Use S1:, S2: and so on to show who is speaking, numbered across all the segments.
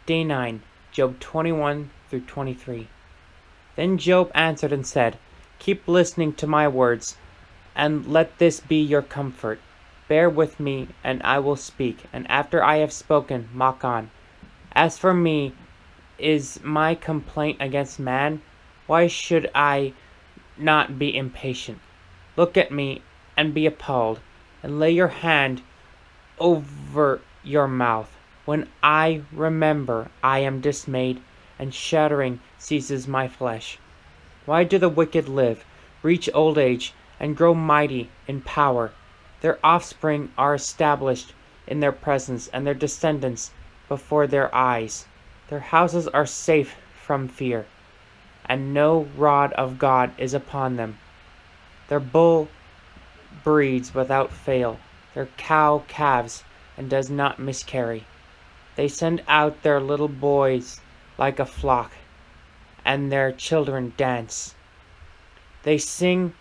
S1: Day 9, Job 21 through 23. Then Job answered and said, Keep listening to my words, and let this be your comfort. Bear with me, and I will speak, and after I have spoken, mock on. As for me, is my complaint against man? Why should I not be impatient? Look at me, and be appalled, and lay your hand over your mouth. When I remember, I am dismayed, and shuddering seizes my flesh. Why do the wicked live, reach old age, and grow mighty in power? Their offspring are established in their presence, and their descendants before their eyes. Their houses are safe from fear, and no rod of God is upon them. Their bull breeds without fail, their cow calves, and does not miscarry. They send out their little boys like a flock, and their children dance. They sing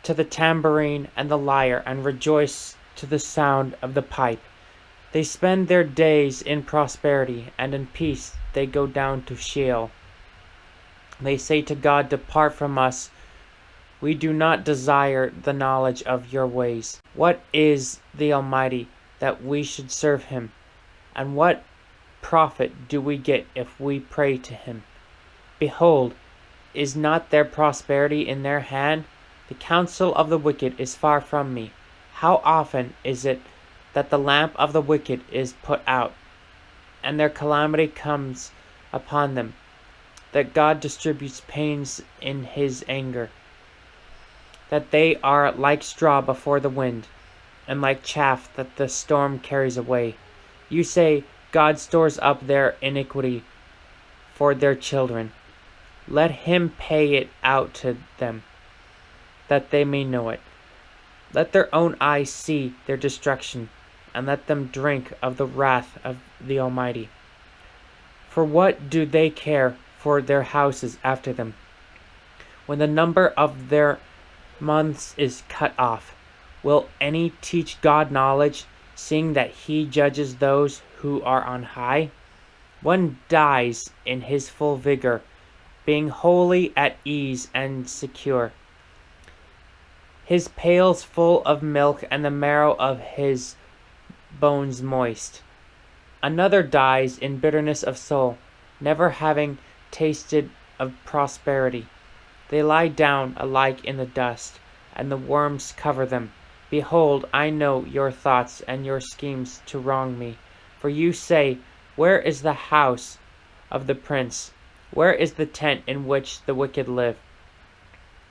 S1: to the tambourine and the lyre, and rejoice to the sound of the pipe. They spend their days in prosperity, and in peace they go down to Sheol. They say to God, Depart from us. We do not desire the knowledge of your ways. What is the Almighty that we should serve him? And what profit do we get if we pray to him? Behold, is not their prosperity in their hand? The counsel of the wicked is far from me. How often is it that the lamp of the wicked is put out, and their calamity comes upon them, that God distributes pains in his anger, that they are like straw before the wind, and like chaff that the storm carries away. You say, God stores up their iniquity for their children. Let him pay it out to them, that they may know it. Let their own eyes see their destruction, and let them drink of the wrath of the Almighty. For what do they care for their houses after them, when the number of their months is cut off? Will any teach God knowledge, seeing that he judges those who are on high? One dies in his full vigor, being wholly at ease and secure, his pails full of milk, and the marrow of his bones moist. Another dies in bitterness of soul, never having tasted of prosperity. They lie down alike in the dust, and the worms cover them. Behold, I know your thoughts and your schemes to wrong me. For you say, Where is the house of the prince? Where is the tent in which the wicked live?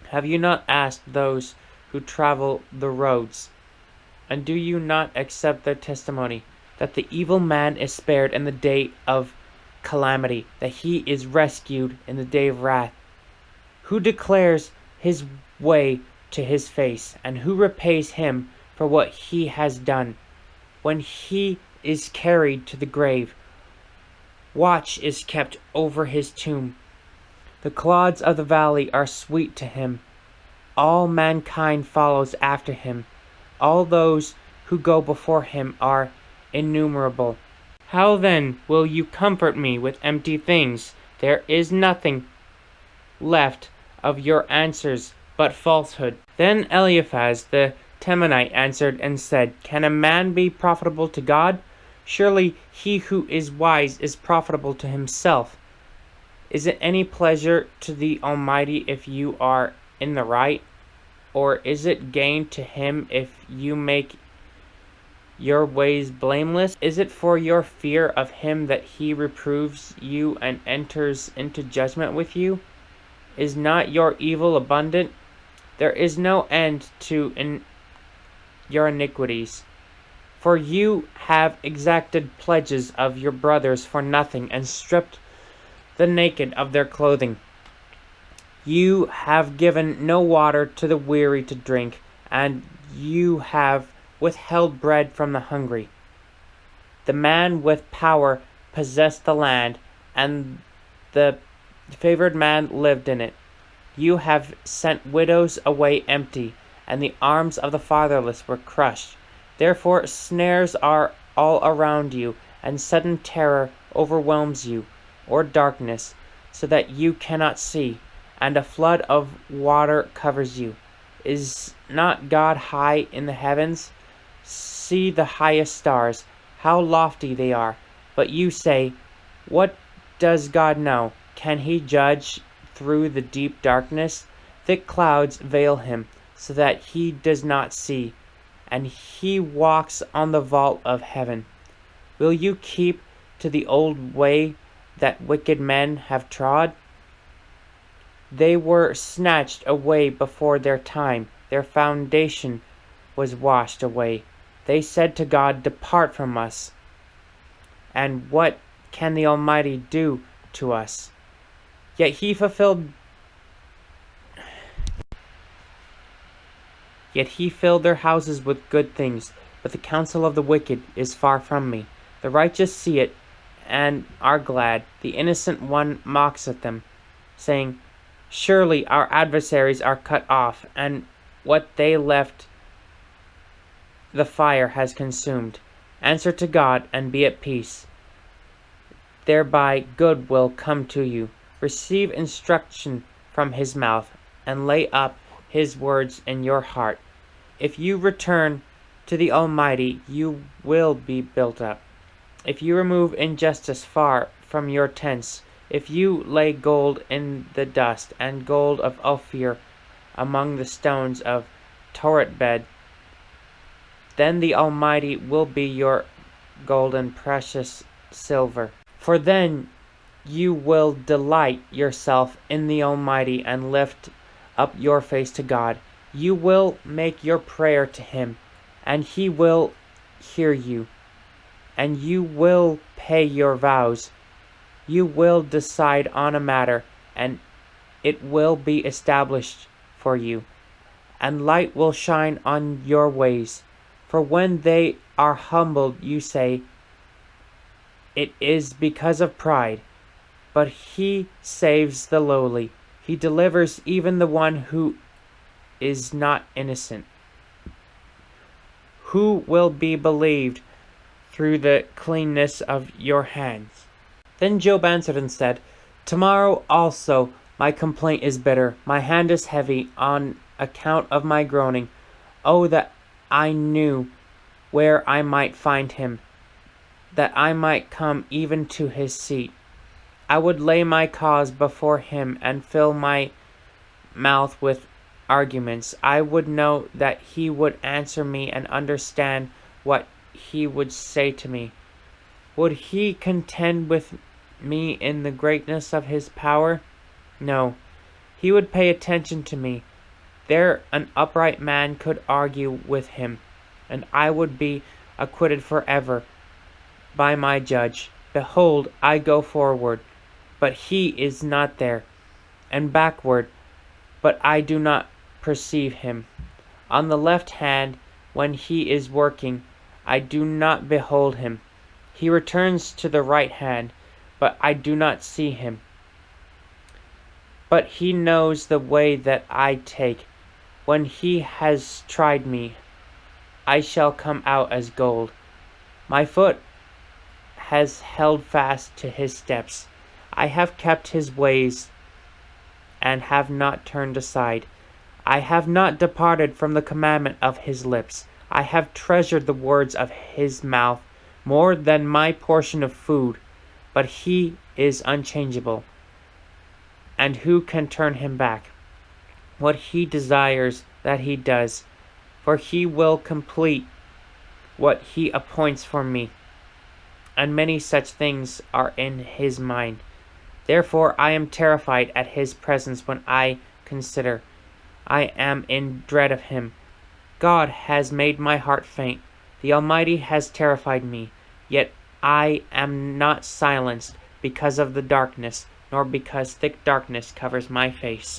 S1: Have you not asked those who travel the roads? And do you not accept their testimony, that the evil man is spared in the day of calamity, that he is rescued in the day of wrath? Who declares his way to his face, and who repays him for what he has done? When he is carried to the grave, watch is kept over his tomb. The clods of the valley are sweet to him. All mankind follows after him. All those who go before him are innumerable. How then will you comfort me with empty things? There is nothing left of your answers but falsehood. Then Eliphaz the Temanite answered and said, Can a man be profitable to God? Surely he who is wise is profitable to himself. Is it any pleasure to the Almighty if you are in the right? Or is it gain to him if you make your ways blameless? Is it for your fear of him that he reproves you and enters into judgment with you? Is not your evil abundant? There is no end to your iniquities. For you have exacted pledges of your brothers for nothing, and stripped the naked of their clothing. You have given no water to the weary to drink, and you have withheld bread from the hungry. The man with power possessed the land, and the favored man lived in it. You have sent widows away empty, and the arms of the fatherless were crushed. Therefore snares are all around you, and sudden terror overwhelms you, or darkness, so that you cannot see, and a flood of water covers you. Is not God high in the heavens? See the highest stars, how lofty they are. But you say, what does God know? Can he judge through the deep darkness? Thick clouds veil him, so that he does not see, and he walks on the vault of heaven. Will you keep to the old way that wicked men have trod? They were snatched away before their time. Their foundation was washed away. They said to God, depart from us. And what can the Almighty do to us? Yet he filled their houses with good things, but the counsel of the wicked is far from me. The righteous see it and are glad. The innocent one mocks at them, saying, surely our adversaries are cut off, and what they left the fire has consumed. Answer to God and be at peace. Thereby good will come to you. Receive instruction from his mouth, and lay up his words in your heart. If you return to the Almighty, you will be built up. If you remove injustice far from your tents, if you lay gold in the dust, and gold of Ophir among the stones of Toretbed, then the Almighty will be your gold and precious silver. For then you will delight yourself in the Almighty and lift up your face to God. You will make your prayer to him, and he will hear you, and you will pay your vows. You will decide on a matter, and it will be established for you, and light will shine on your ways. For when they are humbled, you say, it is because of pride. But he saves the lowly. He delivers even the one who is not innocent. Who will be believed through the cleanness of your hands? Then Job answered and said, tomorrow also my complaint is bitter. My hand is heavy on account of my groaning. Oh, that I knew where I might find him, that I might come even to his seat. I would lay my cause before him and fill my mouth with arguments. I would know that he would answer me and understand what he would say to me. Would he contend with me in the greatness of his power? No, he would pay attention to me. There an upright man could argue with him, and I would be acquitted forever by my judge. Behold, I go forward, but he is not there, and backward, but I do not perceive him. On the left hand, when he is working, I do not behold him. He returns to the right hand, but I do not see him. But he knows the way that I take. When he has tried me, I shall come out as gold. My foot has held fast to his steps. I have kept his ways and have not turned aside. I have not departed from the commandment of his lips. I have treasured the words of his mouth more than my portion of food. But he is unchangeable, and who can turn him back? What he desires, that he does, for he will complete what he appoints for me. And many such things are in his mind. Therefore I am terrified at his presence when I consider. I am in dread of him. God has made my heart faint. The Almighty has terrified me. Yet I am not silenced because of the darkness, nor because thick darkness covers my face.